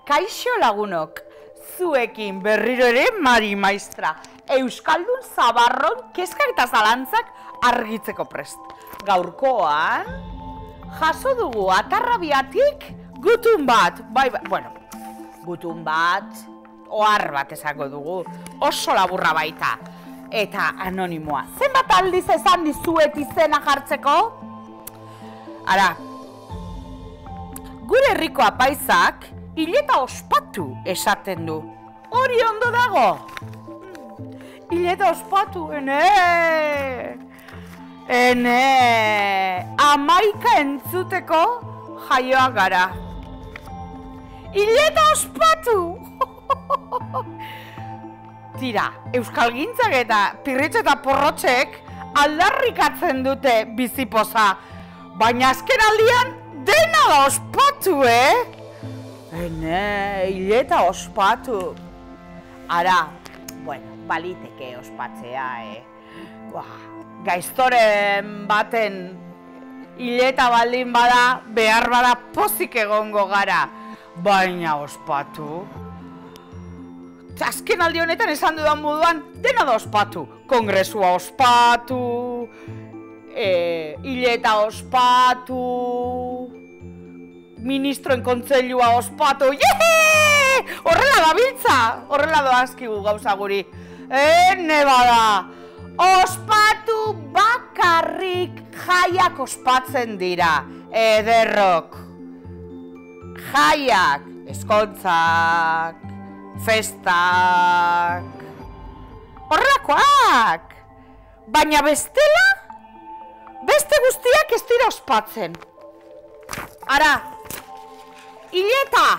Kaixo lagunok, zuekin berriro ere Mari Maistra, Euskaldun zabarron kezkak eta zalantzak argitzeko prest. Gaurkoan, jaso dugu atarrabiatik gutun bat, gutun bat, ohar bat esango dugu, oso laburra baita. Eta anonimoa, zenbat aldiz esan dizuet izena jartzeko? Ara, gure herriko apaisak, hileta ospatu esaten du. Hori ondo dago? Hileta ospatu, ene, amaika entzuteko jaioa gara. Hileta ospatu! Tira, euskalgintzak eta pirritx eta porrotxek aldarrikatzen dute bizipoza, baina azken aldian dena da ospatu, hileta ospatu. Ara, baliteke ospatzea, gaiztoren baten hileta baldin bada, behar bada pozik egongo gara, baina ospatu. Azken aldi honetan esan dudan moduan, dena da ospatu. Kongresua ospatu, hileta ospatu, ministroen kontseilua ospatu, horrela dabiltza, horrela doazkigu gauza guri. Ene bada, ospatu bakarrik jaiak ospatzen dira, ederrok. Jaiak, eskontzak, festak, horrelakoak. Baina bestela, beste guztiak ez dira ospatzen. Ara, hileta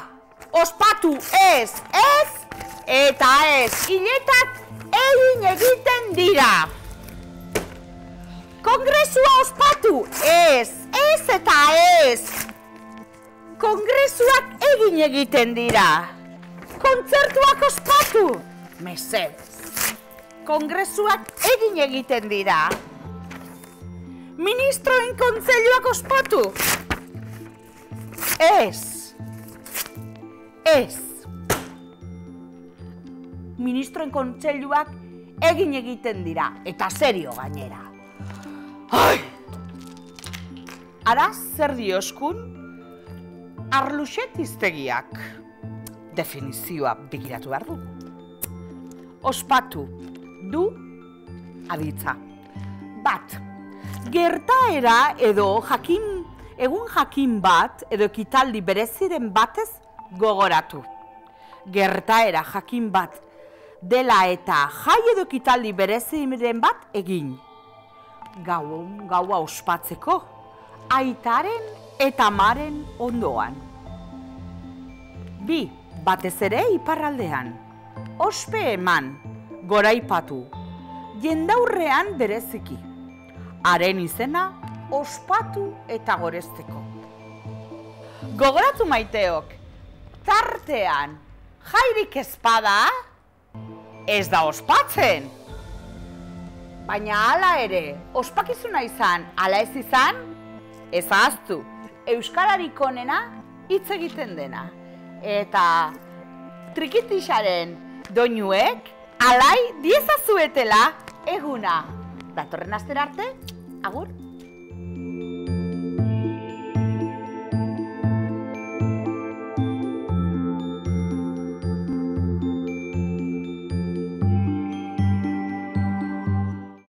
ospatu ez, eta ez, hiletak egiten dira. Kongresua ospatu ez, eta ez. Kongresuak egiten dira. Kontzertuak ospatu, mesedez. Kongresuak egiten dira. Ministroen kontseiluak ospatu? Ez. Ministroen kontseiluak egiten dira, eta serio gainera. Ara, zer dioskun? Arluxet hiztegiak definizioa begiratu behar du. Ospatu du aditza. Bat, gertaera edo egun jakin bat edo ekitaldi bereziren batez gogoratu. Gertaera jakin bat dela eta jai edo ekitaldi bereziren bat egin. Gaua ospatzeko, aitaren eta amaren ondoan. Bi, batez ere iparraldean. Ospe eman, goraipatu, jendaurrean bereziki. Haren izena, ospatu eta gorezteko. Gogoratu maiteok, tartean, jairik ezpada, ez da ospatzen. Baina hala ere, ospakizuna izan, ala ez izan, ez ahaztu, euskalarik onena hitz egiten dena. Eta trikitixaren doinuek alai diezazuetela eguna. Datorren astera arte, agur!